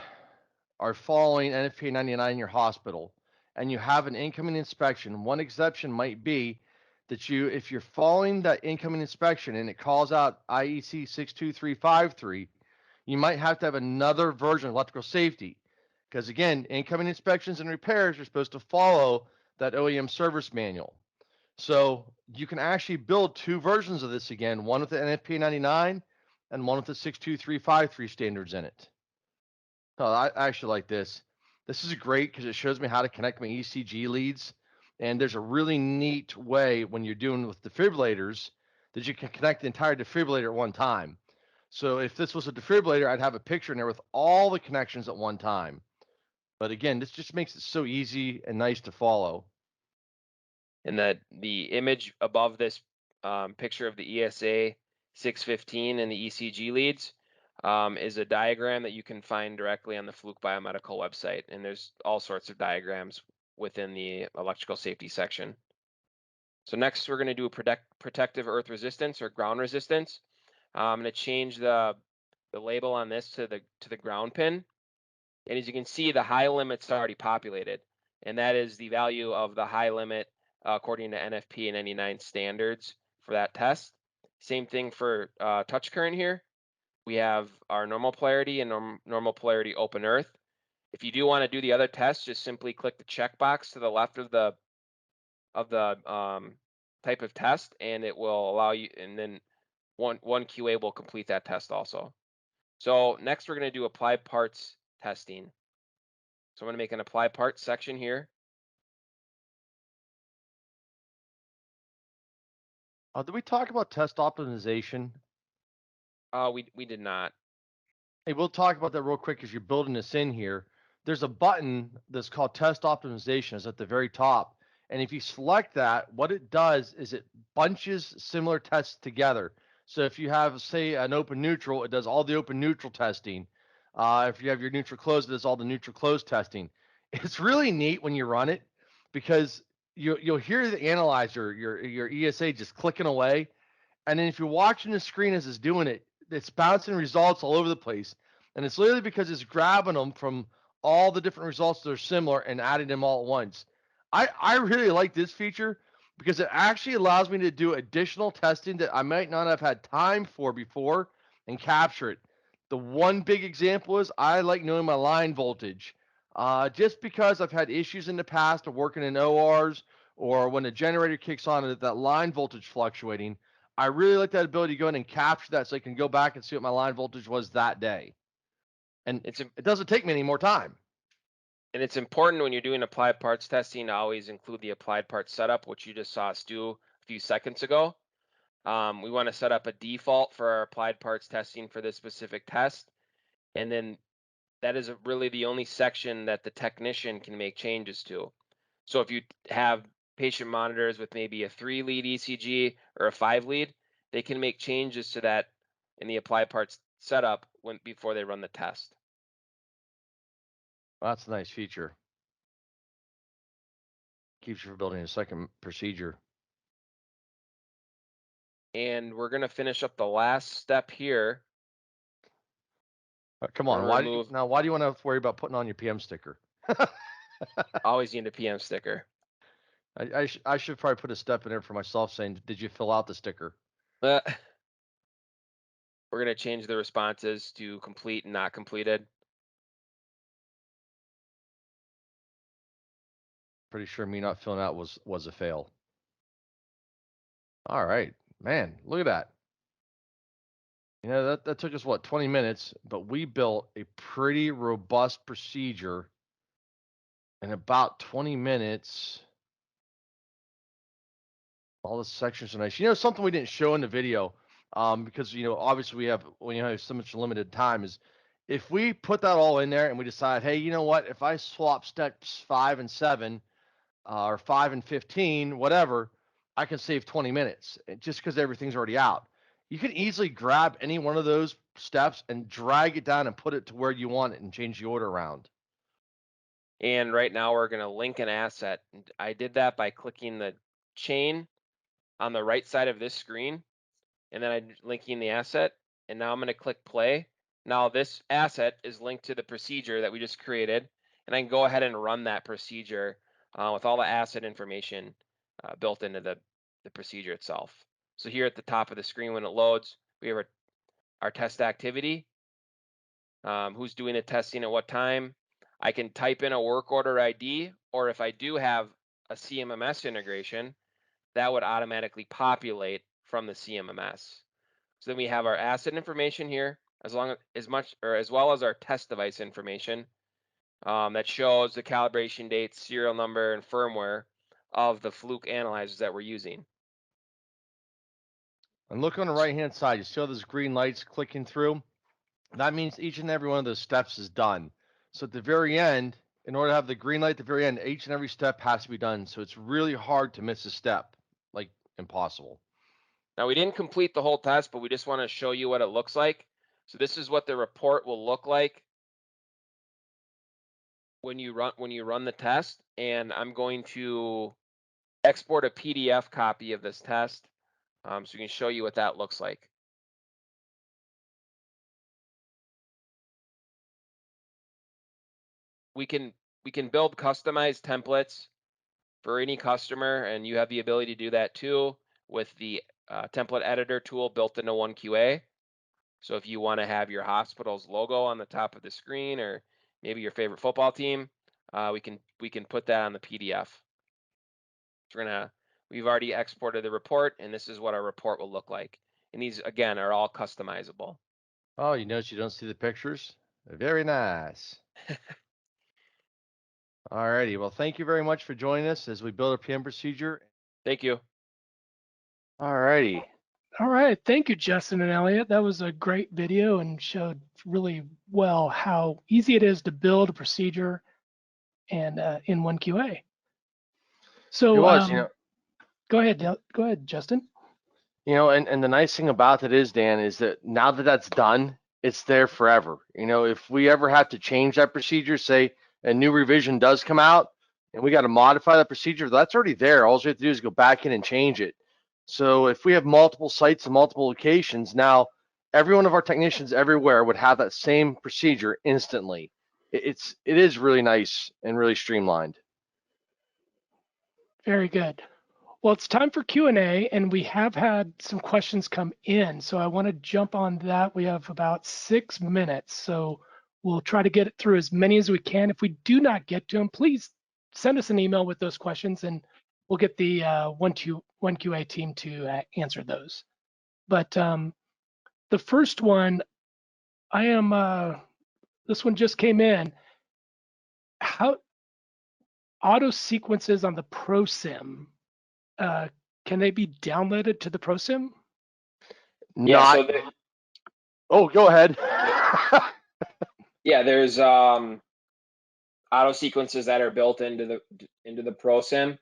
are following NFPA 99 in your hospital and you have an incoming inspection, one exception might be that if you're following that incoming inspection and it calls out IEC 62353, you might have to have another version of electrical safety. Because again, incoming inspections and repairs are supposed to follow that OEM service manual. So you can actually build 2 versions of this again, one with the NFPA 99 and one with the 62353 standards in it. So I actually like this. This is great because it shows me how to connect my ECG leads. And there's a really neat way when you're doing with defibrillators that you can connect the entire defibrillator at one time. So if this was a defibrillator, I'd have a picture in there with all the connections at one time. But again, this just makes it so easy and nice to follow. And that the image above this picture of the ESA 615 and the ECG leads is a diagram that you can find directly on the Fluke Biomedical website. And there's all sorts of diagrams within the electrical safety section. So next we're going to do a protective earth resistance or ground resistance. I'm going to change the label on this to the ground pin. And as you can see, the high limit's already populated. And that is the value of the high limit according to NFP and 99 standards for that test. Same thing for touch current here. We have our normal polarity and normal polarity open earth. If you do want to do the other test, just simply click the checkbox to the left of the type of test, and it will allow you, and then OneQA will complete that test also. So next we're going to do applied parts testing. So I'm going to make an applied parts section here. Did we talk about test optimization? We did not. Hey, we'll talk about that real quick as you're building this in here. There's a button that's called test optimization. It's at the very top. And if you select that, what it does is it bunches similar tests together. So if you have, say, an open neutral, it does all the open neutral testing. If you have your neutral closed, it does all the neutral closed testing. It's really neat when you run it because you'll hear the analyzer, your ESA just clicking away. And then if you're watching the screen as it's doing it, it's bouncing results all over the place. And it's literally because it's grabbing them from all the different results that are similar and adding them all at once. I really like this feature because it actually allows me to do additional testing that I might not have had time for before and capture it. The one big example is I like knowing my line voltage. Just because I've had issues in the past of working in ORs or when the generator kicks on, that line voltage fluctuating, I really like that ability to go in and capture that so I can go back and see what my line voltage was that day. And it doesn't take me any more time. And it's important when you're doing applied parts testing to always include the applied parts setup, which you just saw us do a few seconds ago. We want to set up a default for our applied parts testing for this specific test. And then that is really the only section that the technician can make changes to. So if you have patient monitors with maybe a 3-lead ECG or a 5-lead, they can make changes to that in the applied parts setup before they run the test. Well, that's a nice feature. Keeps you from building a second procedure. And we're going to finish up the last step here. Come on, why do you want to worry about putting on your PM sticker? Always need a PM sticker. I should probably put a step in there for myself saying, did you fill out the sticker? We're going to change the responses to complete and not completed. Pretty sure me not filling out was a fail. All right, man, look at that. You know, that took us, what, 20 minutes, but we built a pretty robust procedure in about 20 minutes. All the sections are nice. You know, something we didn't show in the video, because, you know, obviously when you have so much limited time, is if we put that all in there and we decide, hey, you know what, if I swap steps 5 and 7, or 5 and 15, whatever, I can save 20 minutes just because everything's already out. You can easily grab any one of those steps and drag it down and put it to where you want it and change the order around. And right now we're going to link an asset. I did that by clicking the chain on the right side of this screen, and then I'm linking the asset. And now I'm going to click play. Now this asset is linked to the procedure that we just created, and I can go ahead and run that procedure with all the asset information built into the procedure itself. So here at the top of the screen when it loads, we have our test activity, who's doing the testing at what time. I can type in a work order ID, or if I do have a CMMS integration, that would automatically populate from the CMMS. So then we have our asset information here, as well as our test device information that shows the calibration date, serial number, and firmware of the Fluke analyzers that we're using. And look on the right-hand side, you see all those green lights clicking through? That means each and every one of those steps is done. So at the very end, in order to have the green light at the very end, each and every step has to be done. So it's really hard to miss a step, like impossible. Now we didn't complete the whole test, but we just want to show you what it looks like. So this is what the report will look like when you run the test, and I'm going to export a PDF copy of this test, so we can show you what that looks like. We can build customized templates for any customer, and you have the ability to do that too with the template editor tool built into OneQA. So if you want to have your hospital's logo on the top of the screen, or maybe your favorite football team, we can put that on the PDF. So we've already exported the report, and this is what our report will look like. And these, again, are all customizable. Oh, you notice you don't see the pictures? Very nice. Alrighty, well, thank you very much for joining us as we build a PM procedure. Thank you. Alrighty. All right, thank you, Justin and Elliot. That was a great video and showed really well how easy it is to build a procedure and in OneQA. So It was, go ahead, Justin. And the nice thing about it is, Dan, is that now that that's done, it's there forever. If we ever have to change that procedure, say a new revision does come out and we got to modify that procedure, that's already there. All we have to do is go back in and change it. So if we have multiple sites and multiple locations, now every one of our technicians everywhere would have that same procedure instantly. It is really nice and really streamlined. Very good. Well, it's time for Q&A, and we have had some questions come in, so I want to jump on that. We have about 6 minutes, so we'll try to get it through as many as we can. If we do not get to them, please send us an email with those questions, and we'll get the OneQA team to answer those. But the first one, this one just came in. How auto sequences on the ProSim, can they be downloaded to the ProSim? Yeah. Oh, go ahead. Yeah, there's auto sequences that are built into the ProSim,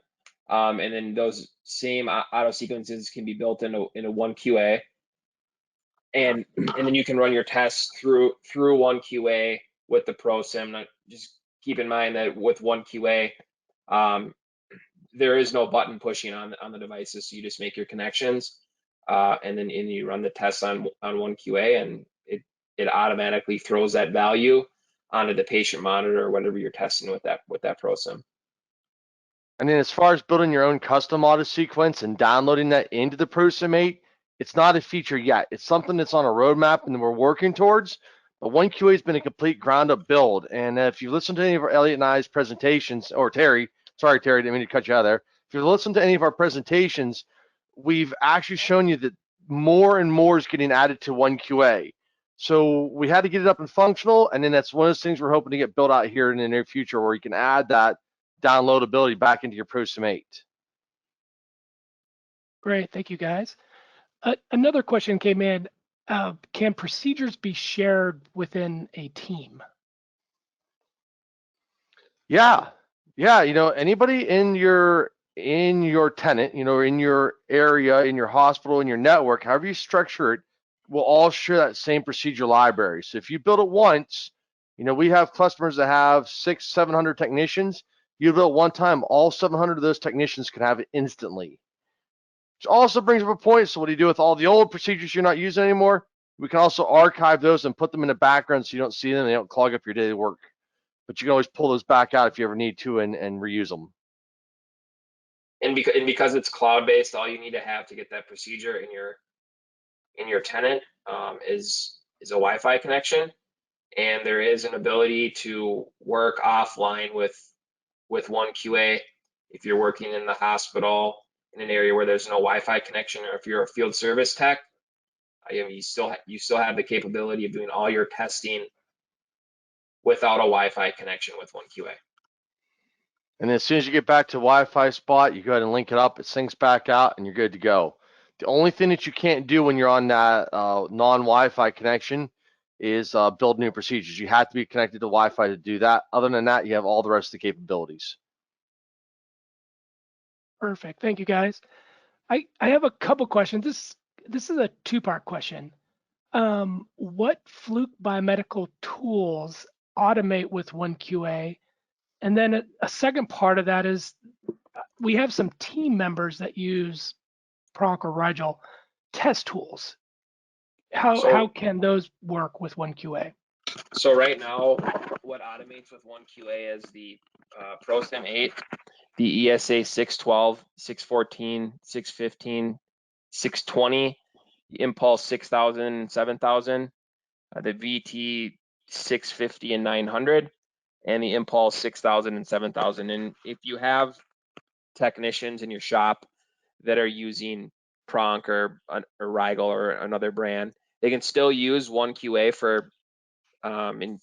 and then those same auto sequences can be built into OneQA, and then you can run your tests through OneQA with the ProSim. Now, just keep in mind that with OneQA, there is no button pushing on the devices, so you just make your connections, and then you run the tests on OneQA, and it automatically throws that value onto the patient monitor or whatever you're testing with that ProSim. And then as far as building your own custom auto sequence and downloading that into the ProSim 8, it's not a feature yet. It's something that's on a roadmap and we're working towards. But OneQA has been a complete ground up build. And if you listen to any of our Elliot and I's presentations, or Terry, sorry, Terry, didn't mean to cut you out there. If you listen to any of our presentations, we've actually shown you that more and more is getting added to OneQA. So we had to get it up and functional. And then that's one of those things we're hoping to get built out here in the near future where you can add that downloadability back into your ProSim 8. Great, thank you guys. Another question came in. Can procedures be shared within a team? Yeah. Anybody in your tenant, in your area, in your hospital, in your network, however you structure it, will all share that same procedure library. So if you build it once, we have customers that have 600-700 technicians. You build it one time, all 700 of those technicians can have it instantly. Which also brings up a point. So what do you do with all the old procedures you're not using anymore? We can also archive those and put them in the background so you don't see them. They don't clog up your daily work. But you can always pull those back out if you ever need to and reuse them. And because it's cloud-based, all you need to have to get that procedure in your tenant is a Wi-Fi connection, and there is an ability to work offline with OneQA if you're working in the hospital in an area where there's no Wi-Fi connection, or if you're a field service tech, you still have the capability of doing all your testing without a Wi-Fi connection with OneQA. And as soon as you get back to Wi-Fi spot, you go ahead and link it up. It syncs back out, and you're good to go. The only thing that you can't do when you're on that non-Wi-Fi connection is build new procedures. You have to be connected to Wi-Fi to do that. Other than that, you have all the rest of the capabilities. Perfect. Thank you, guys. I have a couple questions. This this is a two-part question. What Fluke Biomedical tools automate with OneQA? And then a second part of that is we have some team members that use Pronk or Rigel test tools. How can those work with OneQA? So right now, what automates with OneQA is the ProSim 8, the ESA 612, 614, 615, 620, the Impulse 6000, 7000, the VT 650 and 900, and the Impulse 6000 and 7000. And if you have technicians in your shop that are using Pronk or Rigel or another brand, they can still use OneQA for and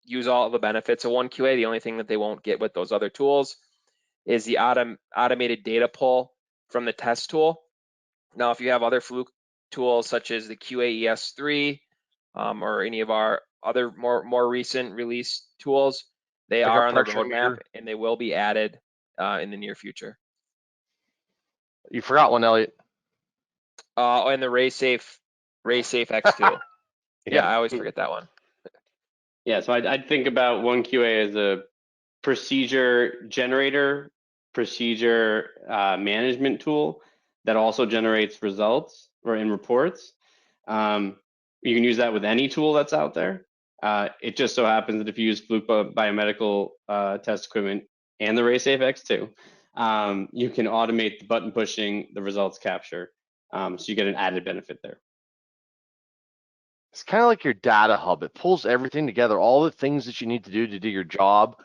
use all the benefits of OneQA. The only thing that they won't get with those other tools is the automated data pull from the test tool. Now, if you have other Fluke tools such as the QAES3 or any of our other more recent release tools, they Like are a on the pressure roadmap meter. and they will be added in the near future. You forgot one, Elliot. And the RaySafe X2. Yeah, I always forget that one. Yeah, so I'd think about OneQA as a procedure generator, procedure management tool that also generates results or in reports. You can use that with any tool that's out there. It just so happens that if you use Fluke Biomedical test equipment and the RaySafe X2, you can automate the button pushing, the results capture. So you get an added benefit there. It's kind of like your data hub. It pulls everything together, all the things that you need to do your job.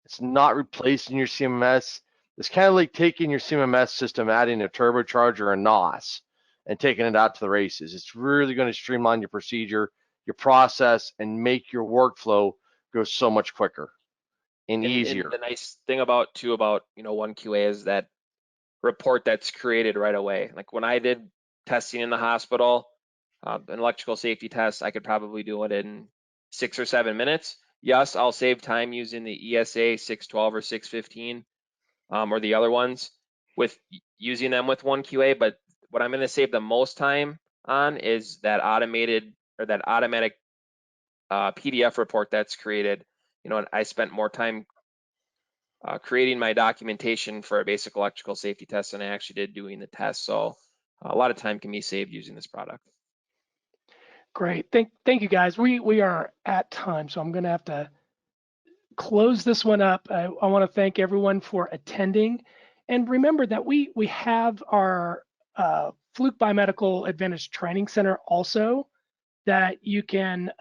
It's not replacing your CMMS. It's kind of like taking your CMMS system, adding a turbocharger or a NOS, and taking it out to the races. It's really going to streamline your procedure, your process, and make your workflow go so much quicker and easier. And the nice thing about OneQA is that report that's created right away. Like when I did testing in the hospital, an electrical safety test, I could probably do it in 6 or 7 minutes. Yes, I'll save time using the ESA 612 or 615 or the other ones with using them with OneQA, but what I'm going to save the most time on is that automatic PDF report that's created. And I spent more time creating my documentation for a basic electrical safety test than I actually did doing the test. So a lot of time can be saved using this product. Great. Thank you guys. We are at time, so I'm going to have to close this one up. I want to thank everyone for attending, and remember that we have our Fluke Biomedical Advantage Training Center also, that you can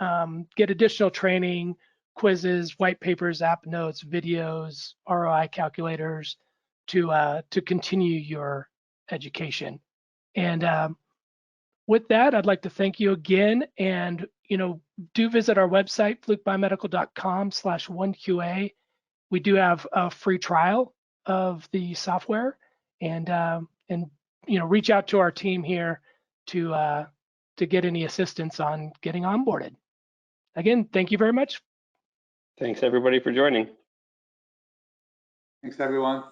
get additional training, quizzes, white papers, app notes, videos, ROI calculators to continue your education. And with that, I'd like to thank you again, and do visit our website, flukebiomedical.com/OneQA. We do have a free trial of the software, and reach out to our team here to get any assistance on getting onboarded. Again, thank you very much. Thanks everybody for joining. Thanks everyone.